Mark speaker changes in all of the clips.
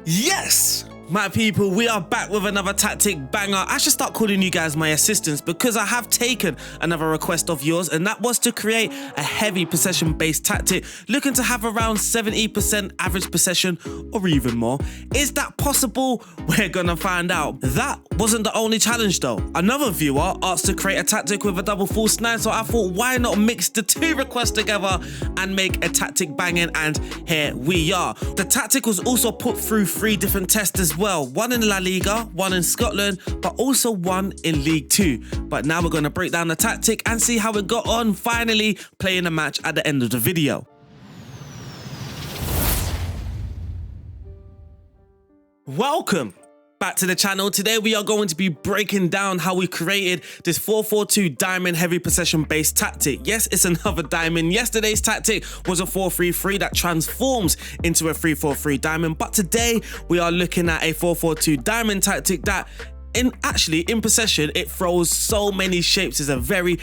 Speaker 1: Yes, my people, we are back with another tactic banger. I should start calling you guys my assistants because I have taken another request of yours, and that was to create a heavy possession based tactic, looking to have around 70% average possession or even more. Is that possible? We're gonna find out. That wasn't the only challenge though. Another viewer asked to create a tactic with a double false 9, so I thought why not mix the two requests together and make a tactic banging, and here we are. The tactic was also put through 3 different tests as well, one in La Liga, one in Scotland, but also one in League 2. But now we're going to break down the tactic and see how it got on, finally playing a match at the end of the video. Welcome back to the channel. Today we are going to be breaking down how we created this 4-4-2 diamond heavy possession based tactic. Yes, it's another diamond. Yesterday's tactic was a 4-3-3 that transforms into a 3-4-3 diamond, but today we are looking at a 4-4-2 diamond tactic that in possession, it throws so many shapes. It's a very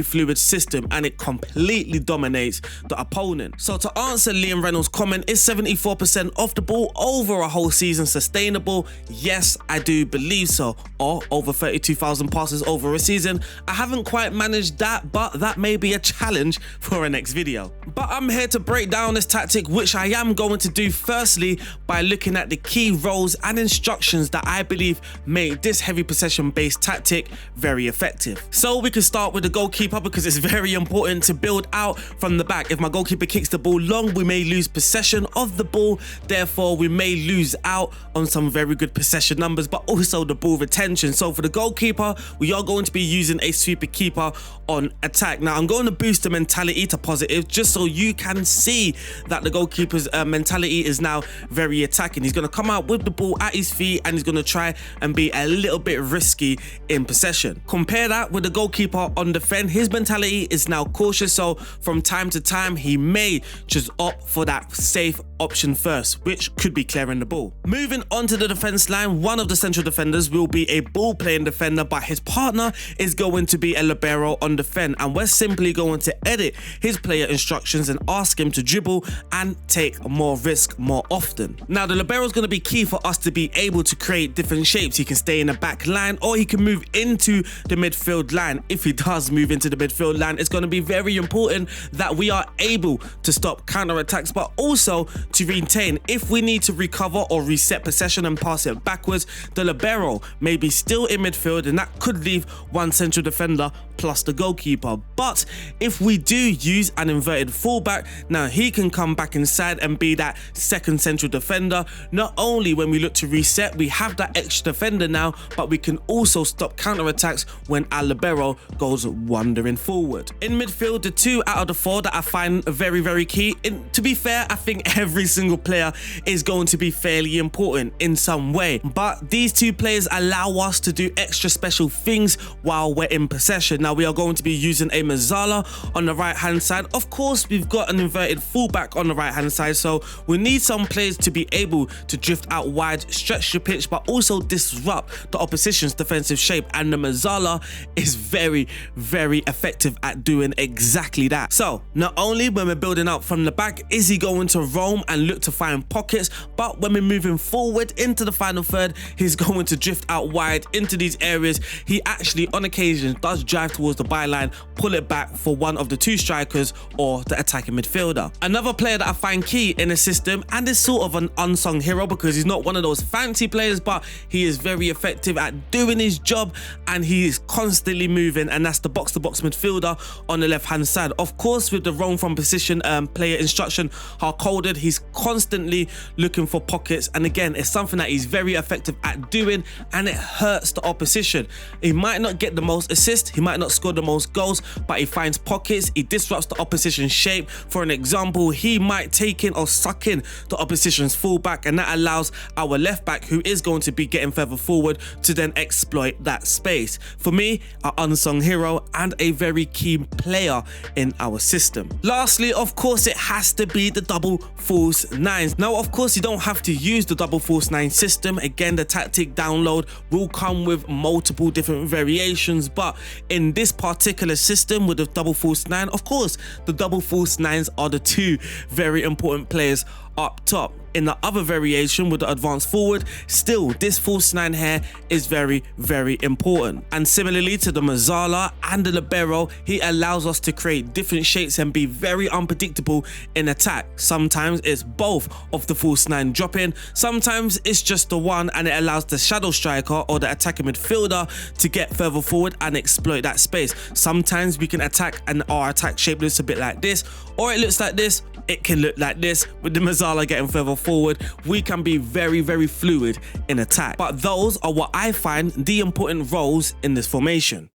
Speaker 1: fluid system and it completely dominates the opponent. So to answer Liam Reynolds' comment, is 74% off the ball over a whole season sustainable? Yes, I do believe so. Or over 32,000 passes over a season. I haven't quite managed that, but that may be a challenge for a next video. But I'm here to break down this tactic, which I am going to do firstly by looking at the key roles and instructions that I believe make this heavy possession based tactic very effective. So we can start with the goalkeeper because it's very important to build out from the back. If my goalkeeper kicks the ball long, we may lose possession of the ball, therefore we may lose out on some very good possession numbers, but also the ball retention. So for the goalkeeper, we are going to be using a sweeper keeper on attack. Now I'm going to boost the mentality to positive just so you can see that the goalkeeper's mentality is now very attacking. He's going to come out with the ball at his feet and he's going to try and be a little bit risky in possession. Compare that with the goalkeeper on defend. His mentality is now cautious, so from time to time he may just opt for that safe option first, which could be clearing the ball. Moving on to the defense line, one of the central defenders will be a ball playing defender, but his partner is going to be a libero on defend, and we're simply going to edit his player instructions and ask him to dribble and take more risk more often. Now the libero is going to be key for us to be able to create different shapes. He can stay in the back line or he can move into the midfield line. If he does move into the midfield line, it's going to be very important that we are able to stop counter attacks, but also to retain. If we need to recover or reset possession and pass it backwards, the libero may be still in midfield and that could leave one central defender plus the goalkeeper. But if we do use an inverted fullback, now he can come back inside and be that second central defender. Not only when we look to reset, we have that extra defender now, but we can also stop counter attacks when our libero goes wandering forward. In midfield, the 2 out of the 4 that I find very key, and to be fair, I think every single player is going to be fairly important in some way, but these 2 players allow us to do extra special things while we're in possession. Now we are going to be using a Mazzala on the right hand side. Of course, we've got an inverted fullback on the right hand side, so we need some players to be able to drift out wide, stretch the pitch, but also disrupt the opposition's defensive shape, and the Mazzala is very effective at doing exactly that. So not only when we're building up from the back is he going to roam and look to find pockets, but when we're moving forward into the final third, he's going to drift out wide into these areas. He actually on occasion does drive towards the byline, pull it back for one of the 2 strikers or the attacking midfielder. Another player that I find key in the system, and is sort of an unsung hero because he's not one of those fancy players, but he is very effective at doing his job and he is constantly moving, and that's the box-to-box midfielder on the left hand side. Of course, with the roam from position player instruction hard coded, he's constantly looking for pockets, and again it's something that he's very effective at doing and it hurts the opposition. He might not get the most assists, he might not score the most goals, but he finds pockets, he disrupts the opposition's shape. For an example, he might take in or suck in the opposition's fullback, and that allows our left back, who is going to be getting further forward, to then exploit that space. For me, an unsung hero and a very key player in our system. Lastly, of course, it has to be the double false 9s. Now, of course, you don't have to use the double false 9 system. Again, the tactic download will come with multiple different variations, but in this particular system with the double false 9, of course, the double false 9s are the 2 very important players up top. In the other variation with the advanced forward, still this false 9 here is very, very important. And similarly to the Mazzala and the Libero, he allows us to create different shapes and be very unpredictable in attack. Sometimes it's both of the false 9 dropping, sometimes it's just the one, and it allows the shadow striker or the attacking midfielder to get further forward and exploit that space. Sometimes we can attack and our attack shape looks a bit like this, or it looks like this. It can look like this. With the Mazzala getting further forward, we can be very, very fluid in attack. But those are what I find the important roles in this formation.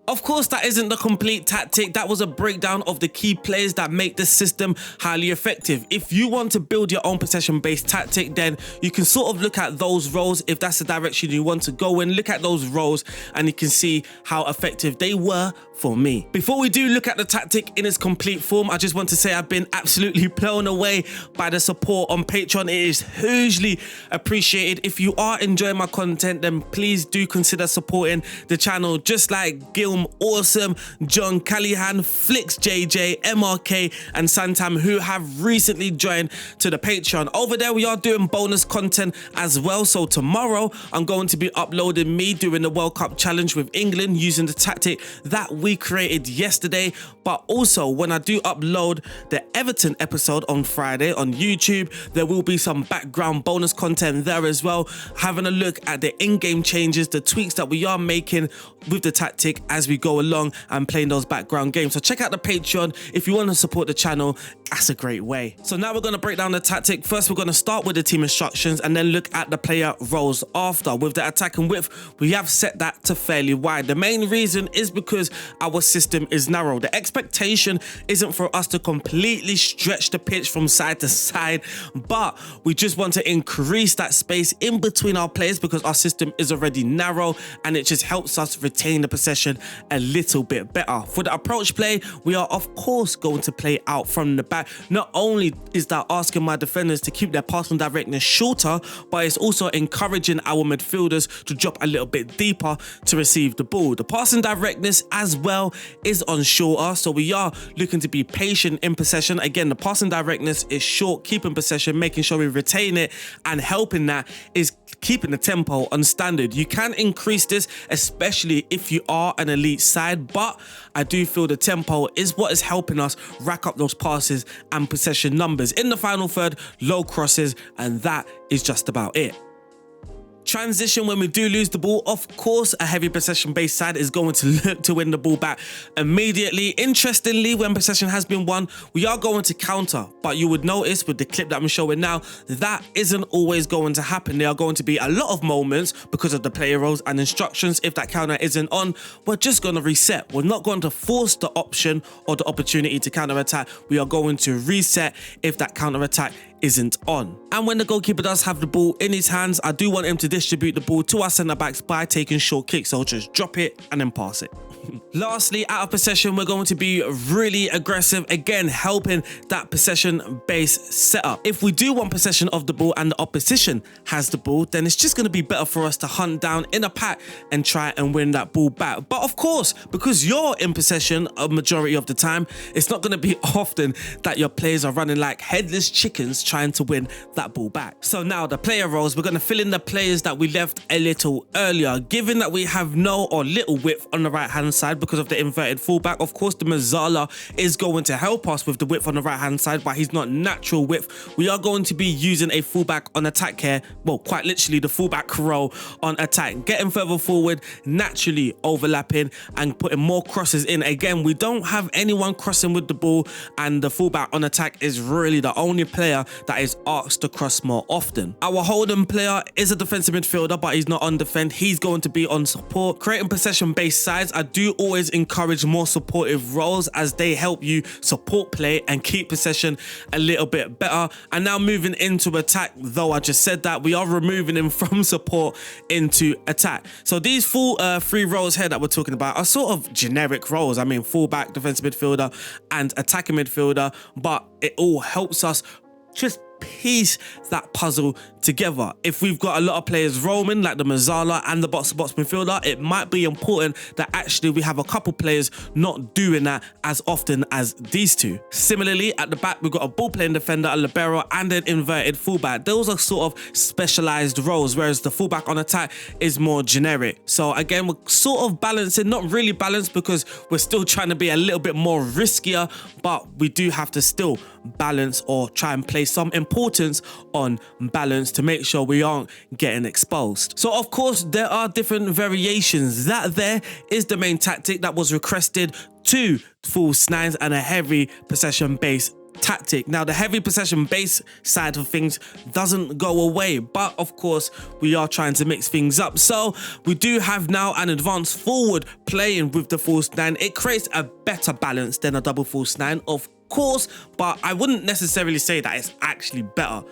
Speaker 1: Of course, that isn't the complete tactic. That was a breakdown of the key players that make this system highly effective. If you want to build your own possession-based tactic, then you can sort of look at those roles. If that's the direction you want to go in, look at those roles and you can see how effective they were for me. Before we do look at the tactic in its complete form, I just want to say I've been absolutely blown away by the support on Patreon. It is hugely appreciated. If you are enjoying my content, then please do consider supporting the channel, just like Gil Awesome, John Callahan, Flix JJ, MRK and Santam, who have recently joined to the Patreon. Over there we are doing bonus content as well. So tomorrow I'm going to be uploading me doing the World Cup challenge with England using the tactic that we created yesterday. But also when I do upload the Everton episode on Friday on YouTube, there will be some background bonus content there as well, having a look at the in-game changes, the tweaks that we are making with the tactic as we go along and playing those background games. So check out the Patreon if you want to support the channel. That's a great way. So now we're going to break down the tactic. First we're going to start with the team instructions and then look at the player roles after. With the attack and width, we have set that to fairly wide. The main reason is because our system is narrow. The expectation isn't for us to completely stretch the pitch from side to side, but we just want to increase that space in between our players because our system is already narrow and it just helps us retain the possession a little bit better. For the approach play, we are of course going to play out from the back. Not only is that asking my defenders to keep their passing directness shorter, but it's also encouraging our midfielders to drop a little bit deeper to receive the ball. The passing directness as well is on shorter, so we are looking to be patient in possession. Again, the passing directness is short, keeping possession, making sure we retain it, and helping that is keeping the tempo on standard. You can increase this, especially if you are an elite side, but I do feel the tempo is what is helping us rack up those passes and possession numbers. In the final third, low crosses, and that is just about it. Transition, when we do lose the ball, of course a heavy possession based side is going to look to win the ball back immediately. Interestingly, when possession has been won, we are going to counter, but you would notice with the clip that I'm showing now, that isn't always going to happen. There are going to be a lot of moments because of the player roles and instructions. If that counter isn't on, we're just going to reset. We're not going to force the option or the opportunity to counter attack. We are going to reset if that counter attack isn't on. And when the goalkeeper does have the ball in his hands, I do want him to distribute the ball to our centre backs by taking short kicks. So just drop it and then pass it. Lastly, out of possession, we're going to be really aggressive, again helping that possession based setup. If we do want possession of the ball and the opposition has the ball, then it's just going to be better for us to hunt down in a pack and try and win that ball back. But of course, because you're in possession a majority of the time, it's not going to be often that your players are running like headless chickens trying to win that ball back. So now the player roles, we're going to fill in the players that we left a little earlier. Given that we have no or little width on the right hand side because of the inverted fullback, of course the Mazzala is going to help us with the width on the right hand side, but he's not natural width. We are going to be using a fullback on attack here, well quite literally the fullback role on attack, getting further forward, naturally overlapping and putting more crosses in. Again, we don't have anyone crossing with the ball, and the fullback on attack is really the only player that is asked to cross more often. Our holding player is a defensive midfielder, but he's not on defend. He's going to be on support. Creating possession based sides, I do always encourage more supportive roles as they help you support play and keep possession a little bit better. And now moving into attack, though I just said that, we are removing him from support into attack. So these full three roles here that we're talking about are sort of generic roles. I mean, fullback, defensive midfielder and attacking midfielder, but it all helps us just piece that puzzle together. If we've got a lot of players roaming, like the Mazzala and the box-to-box midfielder, it might be important that actually we have a couple players not doing that as often as these two. Similarly, at the back, we've got a ball-playing defender, a libero, and an inverted fullback. Those are sort of specialized roles, whereas the fullback on attack is more generic. So again, we're sort of balancing, not really balanced because we're still trying to be a little bit more riskier, but we do have to still balance or try and place some importance on balance to make sure we aren't getting exposed. So of course, there are different variations. That there is the main tactic that was requested: 2 false nines and a heavy possession base tactic. Now, the heavy possession base side of things doesn't go away, but of course we are trying to mix things up. So we do have now an advanced forward playing with the false nine. It creates a better balance than a double false nine, of course, but I wouldn't necessarily say that it's actually better.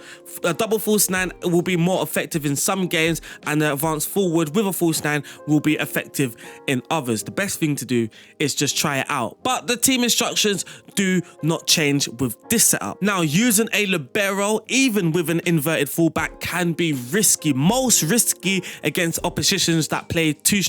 Speaker 1: A double false nine will be more effective in some games, and the advanced forward with a false nine will be effective in others. The best thing to do is just try it out, but the team instructions do not change with this setup. Now, using a libero, even with an inverted fullback, can be risky. Most risky against oppositions that play two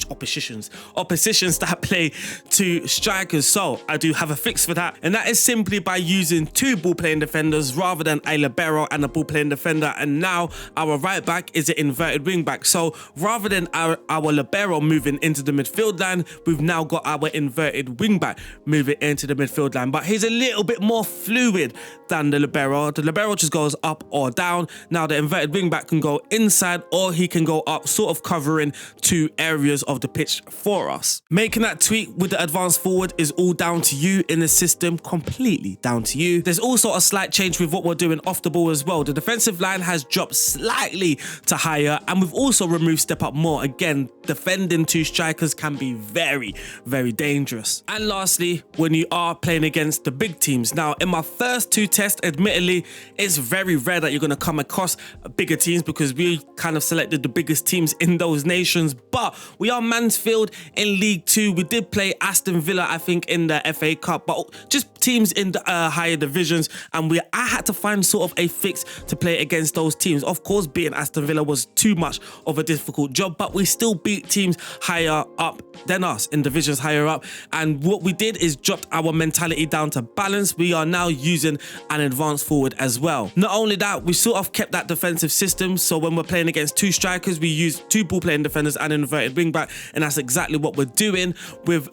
Speaker 1: strikers. So I do have a fix for that, and that is simply by using 2 ball-playing defenders rather than a libero and a ball-playing defender. And now our right back is an inverted wing back. So rather than our libero moving into the midfield line, we've now got our inverted wing back moving into the midfield line. But he's a little bit more fluid than the libero. The libero just goes up or down. Now the inverted wing back can go inside or he can go up, sort of covering 2 areas of the pitch for us. Making that tweak with the advanced forward is all down to you in the system, completely down to you. There's also a slight change with what we're doing off the ball as well. The defensive line has dropped slightly to higher, and we've also removed step up more. Again, defending 2 strikers can be very, very dangerous. And lastly, when you are playing against the big teams. Now, in my first 2 tests, admittedly, it's very rare that you're going to come across bigger teams because we kind of selected the biggest teams in those nations, but we are Mansfield in League 2. We did play Aston Villa, I think, in the FA Cup, but just teams in the higher divisions, and I had to find sort of a fix to play against those teams. Of course, beating Aston Villa was too much of a difficult job, but we still beat teams higher up than us, in divisions higher up. And what we did is dropped our mentality down to balance. We are now using an advanced forward as well. Not only that, we sort of kept that defensive system, so when we're playing against 2 strikers, we use 2 ball-playing defenders and an inverted wing back, and that's exactly what we're doing with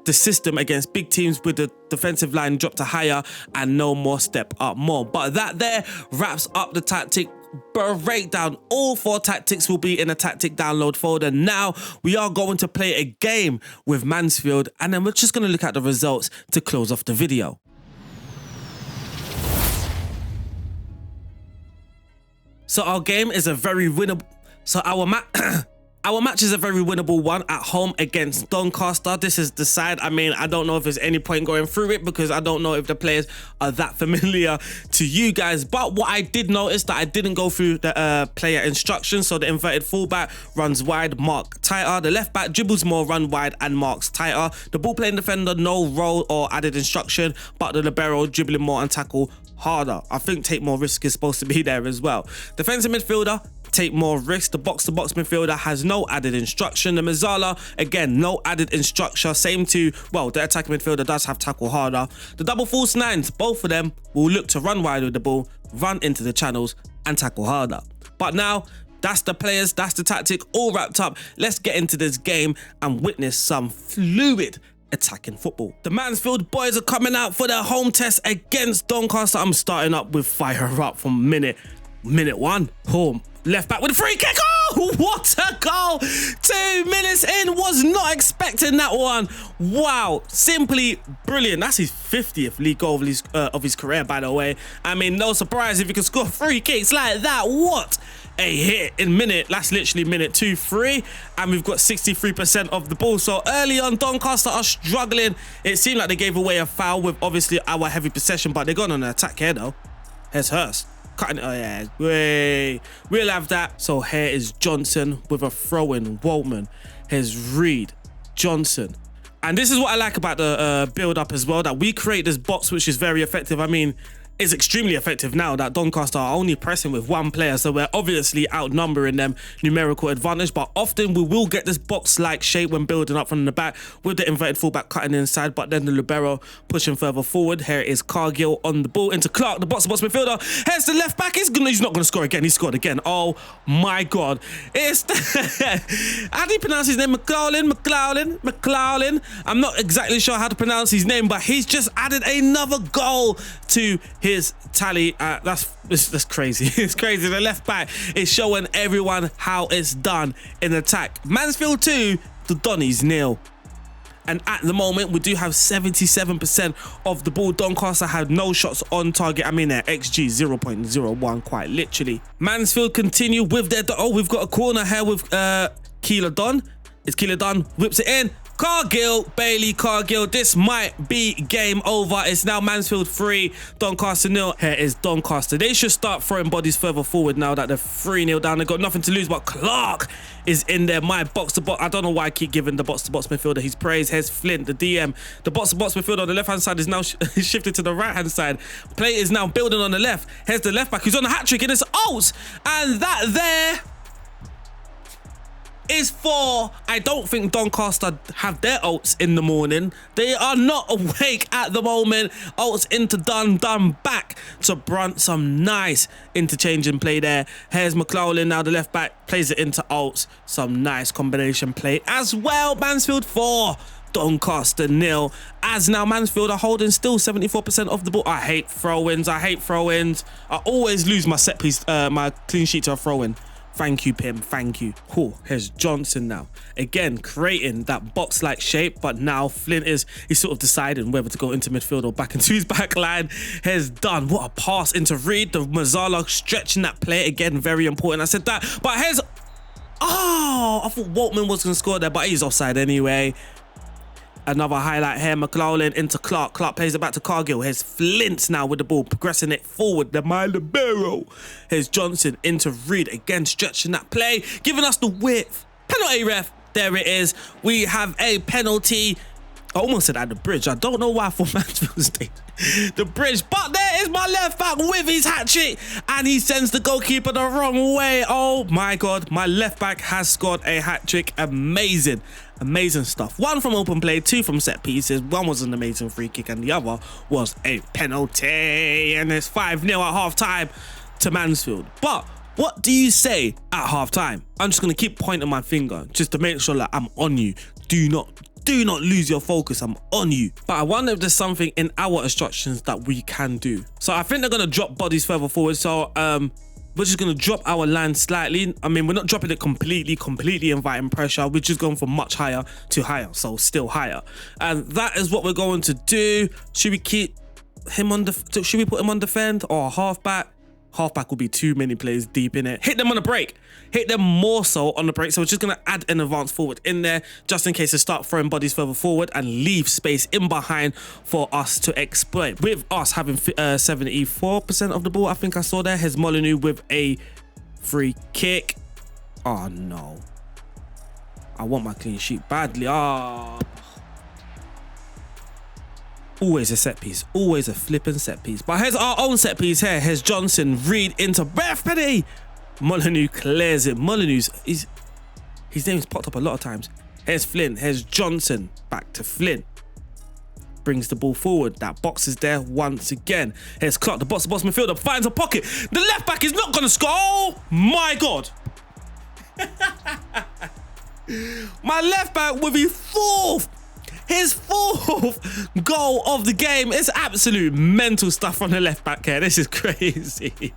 Speaker 1: the system against big teams, with the defensive line dropped to higher and no more step up more. But that there wraps up the tactic breakdown. All 4 tactics will be in a tactic download folder. Now we are going to play a game with Mansfield, and then we're just going to look at the results to close off the video. So our game is a very winnable. So our match is a very winnable one at home against Doncaster. This is the side. I mean, I don't know if there's any point going through it because I don't know if the players are that familiar to you guys. But what I did notice that I didn't go through the player instructions. So the inverted fullback runs wide, mark tighter. The left back dribbles more, run wide and marks tighter. The ball playing defender, no role or added instruction, but the libero dribbling more and tackle harder. I think take more risk is supposed to be there as well. Defensive midfielder, take more risks. The box-to-box midfielder has no added instruction. The Mazzala, again, no added instruction. Same to, well, the attacking midfielder does have tackle harder. The double false nines, both of them will look to run wide with the ball, run into the channels and tackle harder. But now, that's the players, that's the tactic, all wrapped up. Let's get into this game and witness some fluid attacking football. The Mansfield boys are coming out for their home test against Doncaster. I'm starting up with fire up from minute 1. Home. Left back with a free kick. Oh, what a goal! 2 minutes in, was not expecting that one. Wow, simply brilliant. That's his 50th league goal of his career, by the way. I mean, no surprise if you can score free kicks like that. What a hit in that's literally minute 2-3, and we've got 63% of the ball. So early on, Doncaster are struggling. It seemed like they gave away a foul with obviously our heavy possession, but they're going on an attack here though. Here's Hurst. Cutting, oh yeah, we'll have that. So here is Johnson with a throw-in. Waltman. Here's Reed, Johnson. And this is what I like about the build-up as well, that we create this box which is very effective. I mean, is extremely effective now that Doncaster are only pressing with one player, so we're obviously outnumbering them numerical advantage, but often we will get this box-like shape when building up from the back with the inverted fullback cutting inside, but then the libero pushing further forward. Here is Cargill on the ball into Clark, the box-to-box midfielder. Here's the left back. He's not going to score again. He scored again. Oh my God. It's how do you pronounce his name? McLaughlin. I'm not exactly sure how to pronounce his name, but he's just added another goal to his tally. That's crazy. It's crazy. The left back is showing everyone how it's done in attack. Mansfield 2, the Donnies 0. And at the moment, we do have 77% of the ball. Doncaster had no shots on target. I mean, their XG 0.01, quite literally. Mansfield continue with their... Oh, we've got a corner here with Keeler Dunn. It's Keeler Dunn, whips it in. Cargill, Bailey, Cargill. This might be game over. It's now Mansfield 3, Doncaster 0. Here is Doncaster. They should start throwing bodies further forward now that they're 3-0 down. They've got nothing to lose, but Clark is in there. My box-to-box. I don't know why I keep giving the box-to-box midfielder his praise. Here's Flint, the DM. The box-to-box midfielder on the left-hand side is now shifted to the right-hand side. Play is now building on the left. Here's the left-back who's on the hat-trick, and it's Oates. And that there is for... I don't think Doncaster have their Oates in the morning. They are not awake at the moment. Oates into Dunn back to Brunt. Some nice interchanging play there. Here's McLaughlin now, the left back, plays it into Oates. Some nice combination play as well. Mansfield 4, Doncaster 0. As now Mansfield are holding still 74% of the ball. I hate throw-ins. I always lose my set piece, my clean sheet to a throw-in. Thank you, Pim. Thank you. Cool. Here's Johnson now. Again, creating that box-like shape, but now Flint he's sort of deciding whether to go into midfield or back into his back line. Here's Dunn. What a pass into Reed. The Mazzala stretching that play. Again, very important. I said that. But here's... Oh, I thought Waltman was going to score there, but he's offside anyway. Another highlight here, McLaughlin into Clark. Clark plays it back to Cargill. Here's Flint now with the ball, progressing it forward. The libero. Here's Johnson into Reed. Again, stretching that play, giving us the width. Penalty, ref. There it is. We have a penalty. I almost said at the bridge. I don't know why I thought Mansfield stayed the bridge. But there is my left back with his hat-trick. And he sends the goalkeeper the wrong way. Oh my God. My left back has scored a hat-trick. Amazing. Amazing stuff. 1 from open play, 2 from set pieces. 1 was an amazing free kick and the other was a penalty. And it's 5-0 at half-time to Mansfield. But what do you say at half-time? I'm just going to keep pointing my finger just to make sure that I'm on you. Do not lose your focus. I'm on you. But I wonder if there's something in our instructions that we can do. So I think they're going to drop bodies further forward. So we're just going to drop our line slightly. I mean, we're not dropping it completely inviting pressure. We're just going from much higher to higher. So still higher. And that is what we're going to do. Should we keep him on should we put him on defend or halfback? Halfback will be too many players deep in it. Hit them on the break. Hit them more so on the break. So we're just going to add an advance forward in there just in case they start throwing bodies further forward and leave space in behind for us to exploit. With us having 74% of the ball, I think I saw there. Here's Molyneux with a free kick. Oh, no. I want my clean sheet badly. Oh. Always a set piece, always a flipping set piece. But here's our own set piece here. Here's Johnson, Reed into Beth Penny. Molyneux clears it. Molyneux's, his name's popped up a lot of times. Here's Flint, here's Johnson, back to Flint. Brings the ball forward. That box is there once again. Here's Clark, the box-to-box midfielder, finds a pocket. The left back is not going to score. Oh my God. My left back with his fourth goal of the game. It's absolute mental stuff on the left back here. This is crazy.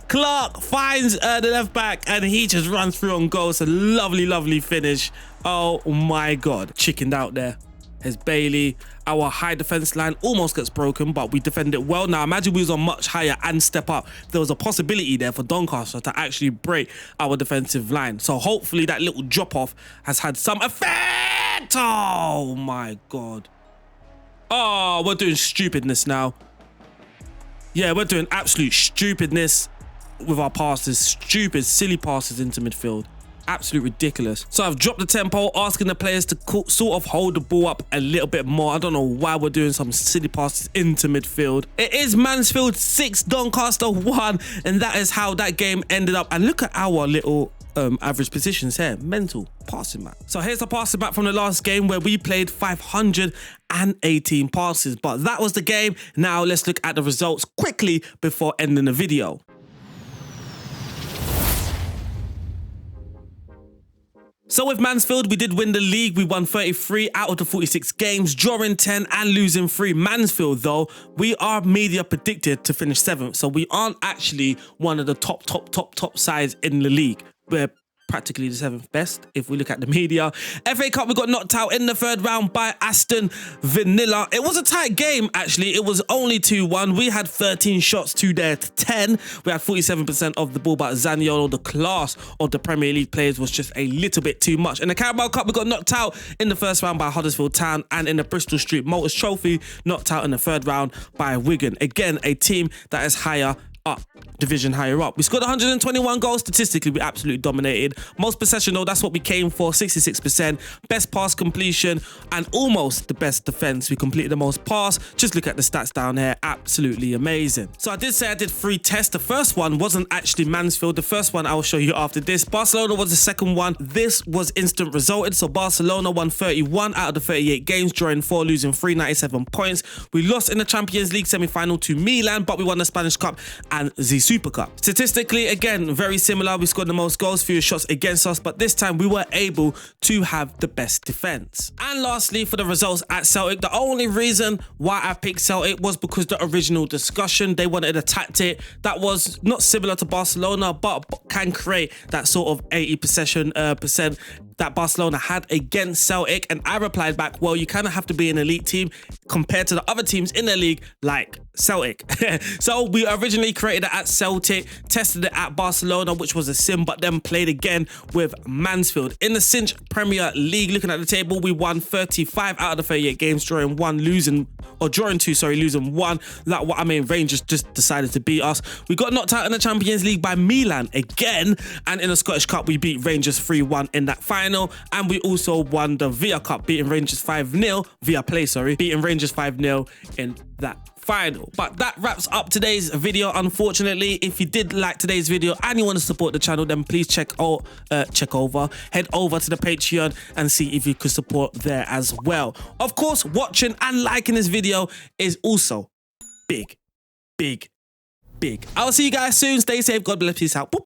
Speaker 1: Clark finds the left back and he just runs through on goal. It's a lovely finish. Oh my God. Chickened out there. Here's Bailey. Our high defense line almost gets broken, but we defend it well. Now imagine we was on much higher and step up. There was a possibility there for Doncaster to actually break our defensive line. So hopefully that little drop off has had some effect. Oh my God. Oh, we're doing stupidness now. Yeah, we're doing absolute stupidness with our passes. Stupid, silly passes into midfield. Absolutely ridiculous. So I've dropped the tempo, asking the players to sort of hold the ball up a little bit more. I don't know why we're doing some silly passes into midfield. It is Mansfield 6, Doncaster 1, and that is how that game ended up. And look at our little average positions here. Mental passing back. So here's the passing back from the last game where we played 518 passes. But that was the game. Now let's look at the results quickly before ending the video. So with Mansfield, we did win the league. We won 33 out of the 46 games, drawing 10 and losing 3. Mansfield, though, we are media predicted to finish 7th. So we aren't actually one of the top sides in the league. We're practically the 7th best if we look at the media. FA Cup, we got knocked out in the 3rd round by Aston Villa. It was a tight game, actually. It was only 2-1. We had 13 shots to their 10. We had 47% of the ball, but Zaniolo, the class of the Premier League players, was just a little bit too much. In the Carabao Cup, we got knocked out in the 1st round by Huddersfield Town, and in the Bristol Street Motors Trophy, knocked out in the 3rd round by Wigan. Again, a team that is higher up, division higher up. We scored 121 goals. Statistically, we absolutely dominated. Most possession, though, that's what we came for, 66%. Best pass completion and almost the best defense. We completed the most pass. Just look at the stats down here. Absolutely amazing. So I did say I did 3 tests. The first one wasn't actually Mansfield. The first one I will show you after this. Barcelona was the second one. This was instant resulted. So Barcelona won 31 out of the 38 games, drawing 4, losing 3, 97 points. We lost in the Champions League semi-final to Milan, but we won the Spanish Cup and the Super Cup. Statistically, again, very similar. We scored the most goals, fewer shots against us, but this time we were able to have the best defense. And lastly, for the results at Celtic, the only reason why I picked Celtic was because the original discussion, they wanted a tactic that was not similar to Barcelona, but can create that sort of 80% percent that Barcelona had against Celtic. And I replied back, well, you kind of have to be an elite team compared to the other teams in the league like Celtic. So we originally created it at Celtic, tested it at Barcelona, which was a sim, but then played again with Mansfield. In the Cinch Premier League, looking at the table, we won 35 out of the 38 games, drawing 2, losing 1. Rangers just decided to beat us. We got knocked out in the Champions League by Milan again, and in the Scottish Cup, we beat Rangers 3-1 in that final. And we also won the Via Cup, beating Rangers 5-0, beating Rangers 5-0 in that final. But that wraps up today's video. Unfortunately, if you did like today's video and you want to support the channel, then please head over to the Patreon and see if you could support there as well. Of course, watching and liking this video is also big. I'll see you guys soon. Stay safe. God bless. Peace out. Boop.